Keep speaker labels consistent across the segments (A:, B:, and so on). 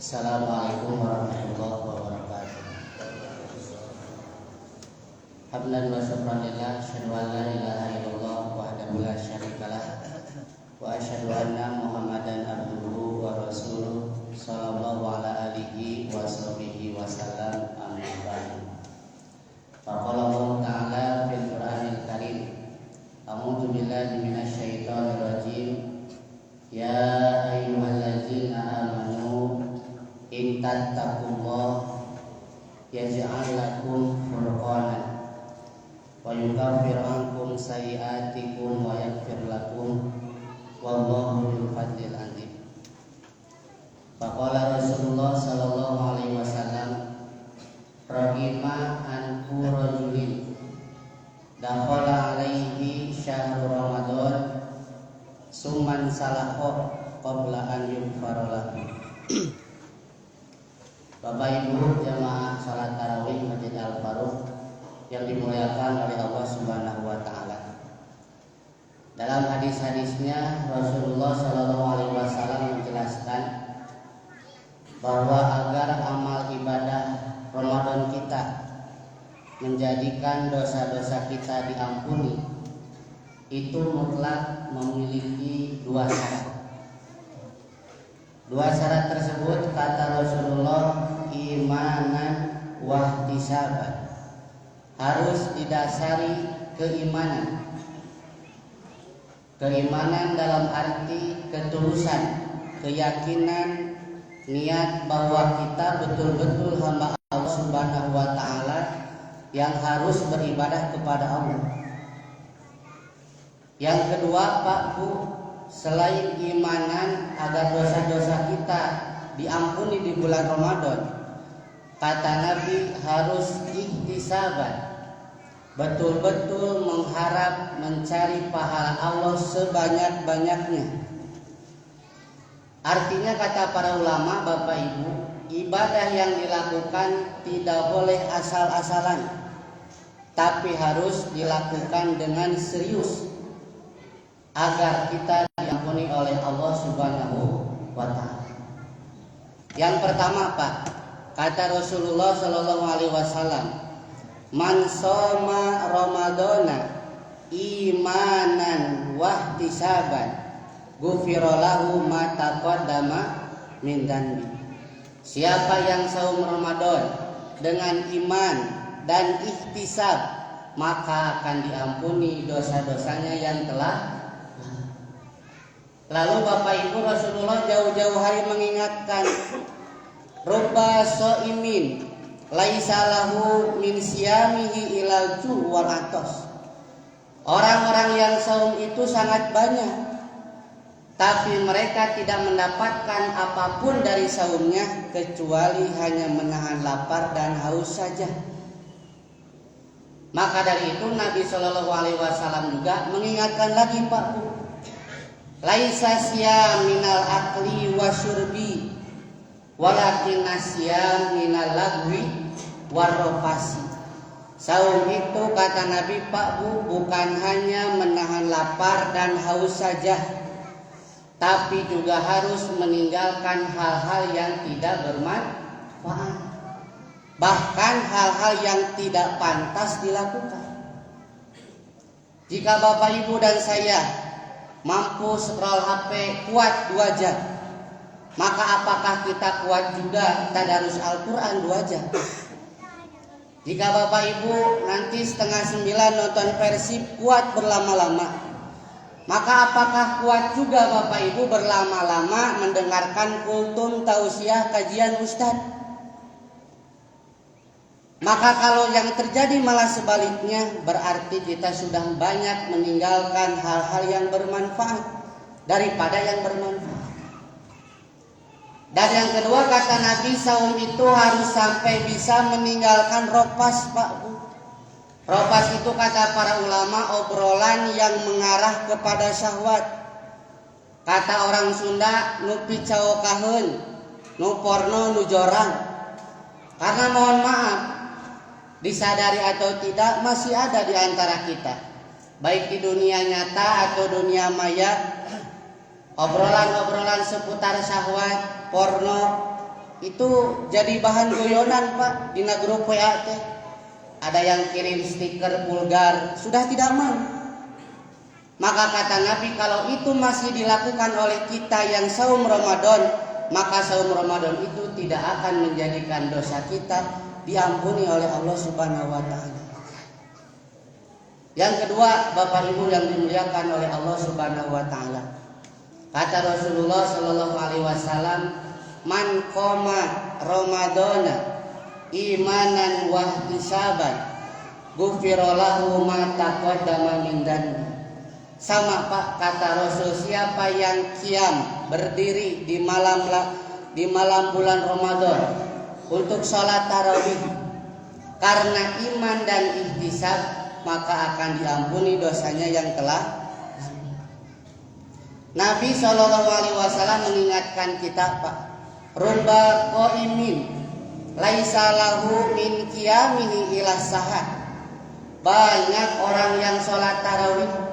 A: Assalamualaikum warahmatullahi wabarakatuh. Hamdan wa syukran lillah, asyhadu an la ilaha illallah wahdahu la syarikalah wa asyhadu anna Muhammadan abduhu wa rasuluh sallallahu ala alihi wa sahbihi wa sallam, amma ba'du. Faqala Allah ta'ala fil Qur'anil Karim, a'udzu billahi minasy syaithanir rajim. Ya ayyuhalladzina amanu in tattaqullah yaj'al lakum furqanan wa yukaffir ankum sayi'atikum wa yaghfir lakum wallahu dzul fadlil 'adzim. Faqala Rasulullah sallallahu alaihi wasallam, rahima anku rajulin dakhala alaihi syahru ramadan summan salaho qabla an yughfara lahu. Bapak Ibu jamaah salat tarawih Masjid Al-Faruq yang dimuliakan oleh Allah Subhanahu wa taala. Dalam hadis-hadisnya Rasulullah sallallahu alaihi wasallam menjelaskan bahwa agar amal ibadah Ramadan kita menjadikan dosa-dosa kita diampuni, itu mutlak memiliki dua syarat. Dua syarat tersebut kata Rasulullah imanan wahtisaban, harus didasari keimanan. Keimanan dalam arti ketulusan, keyakinan, niat bahwa kita betul-betul hamba Allah Subhanahu wa taala yang harus beribadah kepada Allah. Yang kedua, Pak Bu, selain imanan agar dosa-dosa kita diampuni di bulan Ramadan, kata Nabi harus ihtisaban, betul-betul mengharap mencari pahala Allah sebanyak-banyaknya. Artinya kata para ulama, Bapak Ibu, ibadah yang dilakukan tidak boleh asal-asalan, tapi harus dilakukan dengan serius agar kita diampuni oleh Allah Subhanahu wa taala. Yang pertama, Pak, kata Rasulullah sallallahu alaihi wasallam, man shoma ramadana imanan wahtisaban ghufira lahu ma taqaddama min dzanbi. Siapa yang saum Ramadan dengan iman dan ihtisab, maka akan diampuni dosa-dosanya yang telah. Lalu Bapak Ibu, Rasulullah jauh-jauh hari mengingatkan, rubba shaimin laisa lahu min siyamihi ilal ju' wal atos. Orang-orang yang saum itu sangat banyak, tapi mereka tidak mendapatkan apapun dari saumnya kecuali hanya menahan lapar dan haus saja. Maka dari itu Nabi Shallallahu Alaihi Wasallam juga mengingatkan lagi, Pak Bu, laisa siyam minal akli wasyurbi walakin nasyam minal lagwi warrofasi. Saum itu kata Nabi, Pak Bu, bukan hanya menahan lapar dan haus saja, tapi juga harus meninggalkan hal-hal yang tidak bermanfaat, bahkan hal-hal yang tidak pantas dilakukan. Jika Bapak Ibu dan saya mampu scroll HP kuat 2 jam, maka apakah kita kuat juga tadarus Al-Quran 2 jam? Jika Bapak Ibu nanti 8:30 nonton Persib kuat berlama-lama, maka apakah kuat juga Bapak Ibu berlama-lama mendengarkan kultum tausiah kajian Ustadz? Maka kalau yang terjadi malah sebaliknya, berarti kita sudah banyak meninggalkan hal-hal yang bermanfaat daripada yang bermanfaat. Dan yang kedua kata Nabi, saum itu harus sampai bisa meninggalkan ropas, Pak Bu. Ropas itu kata para ulama obrolan yang mengarah kepada syahwat. Kata orang Sunda, nu picau kaheun, nu porno nu jorang. Karena mohon maaf, disadari atau tidak masih ada di antara kita, baik di dunia nyata atau dunia maya, obrolan-obrolan seputar syahwat, porno, itu jadi bahan guyonan Pak di grup WA teh. Ada yang kirim stiker vulgar, sudah tidak mau. Maka kata Nabi, kalau itu masih dilakukan oleh kita yang saum Ramadan, maka saum Ramadan itu tidak akan menjadikan dosa kita diampuni oleh Allah Subhanahu wa taala. Yang kedua, Bapak Ibu yang dimuliakan oleh Allah Subhanahu wa taala. Kata Rasulullah sallallahu alaihi wasallam, "Man qoma Ramadana imanan wa ihtisaban, ghufira lahu ma taqaddama min dhanbi." Sama Pak, kata Rasul, siapa yang qiyam berdiri di malam bulan Ramadan untuk sholat tarawih karena iman dan ihtisab, maka akan diampuni dosanya yang telah. Nabi SAW mengingatkan kita Pak, rubba qaimin laisa lahu min qiyamihi ila sahah. Banyak orang yang sholat tarawih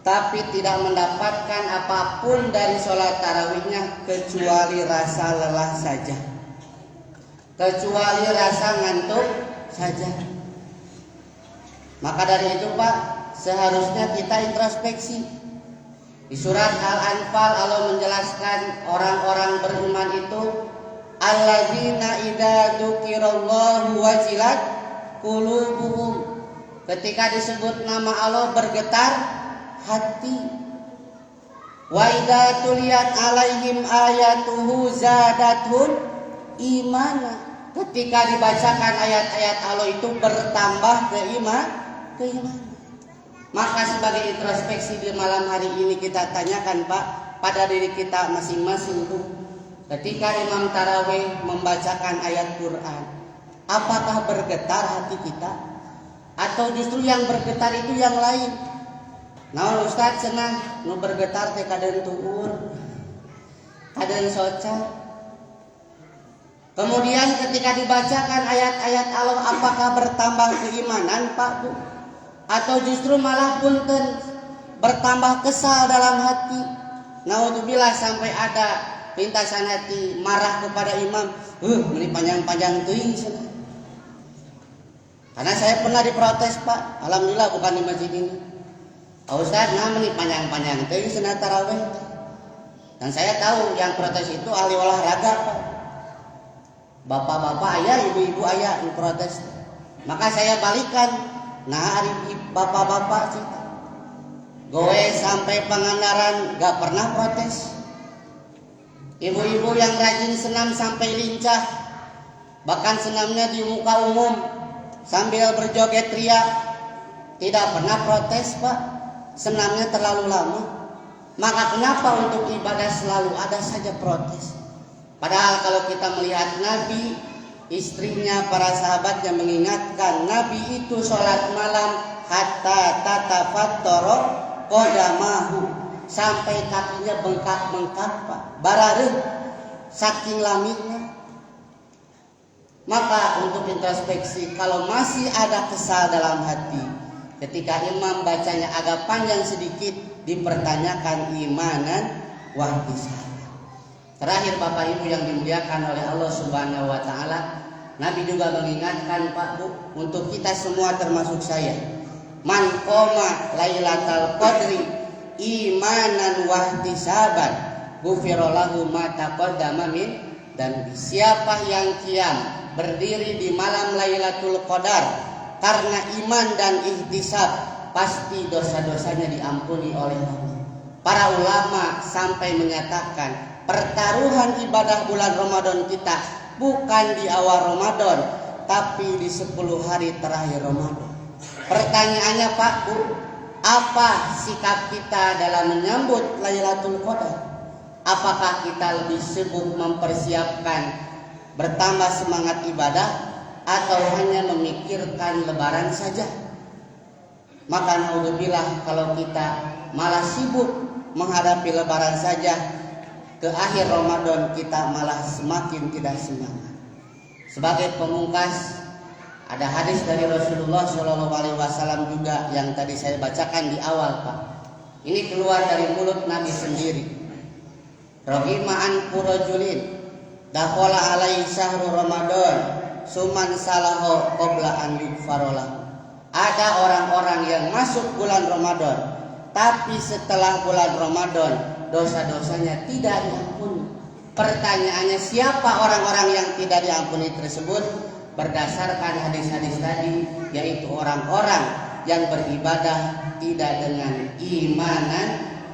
A: tapi tidak mendapatkan apapun dari sholat tarawihnya kecuali rasa lelah saja, kecuali rasa ngantuk saja. Maka dari itu Pak, seharusnya kita introspeksi. Di surat Al-Anfal Allah menjelaskan orang-orang beriman itu alladzina idza dzukirallahu wajilat qulubuhum. Ketika disebut nama Allah bergetar hati. Wa idza tuliyat alaihim ayatuhu zadatuhum imana. Ketika dibacakan ayat-ayat Allah itu bertambah keimanan. Maka sebagai introspeksi di malam hari ini kita tanyakan Pak pada diri kita masing-masing tuh, ketika Imam Tarawih membacakan ayat Quran, apakah bergetar hati kita atau justru yang bergetar itu yang lain? Nah Ustaz senang nu bergetar teh kaden tuur, kaden soca. Kemudian ketika dibacakan ayat-ayat Allah, apakah bertambah keimanan Pak Bu? Atau justru malah punten bertambah kesal dalam hati? Naudzubillah sampai ada lintasan hati marah kepada imam, meni panjang-panjang teuing cenah. Karena saya pernah diprotes Pak, alhamdulillah bukan di masjid ini. Pak Ustaz, meni panjang-panjang teuing cenah tarawih. Dan saya tahu yang protes itu ahli olahraga Pak. Bapak-bapak aya, ibu-ibu aya yang protes. Maka saya balikan. Nah hari bapak-bapak sih gowe sampai Pangandaran gak pernah protes. Ibu-ibu yang rajin senam sampai lincah, bahkan senamnya di muka umum sambil berjoget ria, tidak pernah protes Pak. Senamnya terlalu lama. Maka kenapa untuk ibadah selalu ada saja protes? Padahal kalau kita melihat Nabi, istrinya, para sahabatnya mengingatkan Nabi itu sholat malam hatta tatafattara qadamahu, sampai kakinya bengkak-bengkak Pak, barareuh saking lamanya. Maka untuk introspeksi, kalau masih ada kesal dalam hati ketika imam bacanya agak panjang sedikit, dipertanyakan imanan wa ihtisaban. Terakhir Bapak Ibu yang dimuliakan oleh Allah Subhanahu wa taala, Nabi juga mengingatkan Pak Bu, untuk kita semua termasuk saya, man qoma lailatal qadri imanan wa ihtisaban ghufira lahu ma taqaddama min, dan siapa yang qiyam berdiri di malam Lailatul Qadar karena iman dan ihtisab, pasti dosa-dosanya diampuni oleh Allah. Para ulama sampai menyatakan pertaruhan ibadah bulan Ramadan kita bukan di awal Ramadan, tapi di 10 hari terakhir Ramadan. Pertanyaannya Pak Bu, apa sikap kita dalam menyambut Lailatul Qadar? Apakah kita lebih sibuk mempersiapkan, bertambah semangat ibadah, atau hanya memikirkan lebaran saja? Maka naudzubillah kalau kita malah sibuk menghadapi lebaran saja, ke akhir Ramadan kita malah semakin tidak semangat. Sebagai pemungkas, ada hadis dari Rasulullah SAW juga yang tadi saya bacakan di awal Pak. Ini keluar dari mulut Nabi sendiri. Rohima'an purojulin dakhala alaihi syahru Ramadan suman salaho qabla an yukfarolah. Ada orang-orang yang masuk bulan Ramadan, tapi setelah bulan Ramadan dosa-dosanya tidak diampuni. Pertanyaannya, siapa orang-orang yang tidak diampuni tersebut? Berdasarkan hadis-hadis tadi, yaitu orang-orang yang beribadah tidak dengan imanan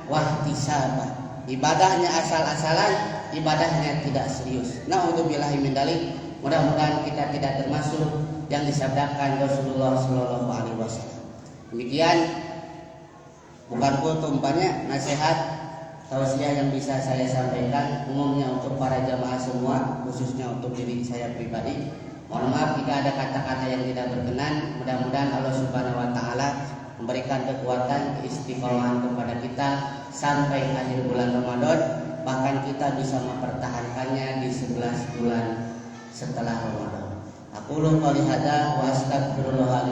A: wahtisaban. Ibadahnya asal-asalan, ibadahnya tidak serius. Na'udzubillahi min dzalik. Mudah-mudahan kita tidak termasuk yang disabdakan Rasulullah Shallallahu Alaihi Wasallam. Demikian bukan kultum, banyak nasihat tausiah yang bisa saya sampaikan, umumnya untuk para jamaah semua, khususnya untuk diri saya pribadi. Mohon maaf jika ada kata-kata yang tidak berkenan. Mudah-mudahan Allah Subhanahu Wa Taala memberikan kekuatan, istiqomahan kepada kita sampai akhir bulan Ramadan, bahkan kita bisa mempertahankannya di 11 bulan setelah Ramadan. Aku qouli hadza wa astaghfirullah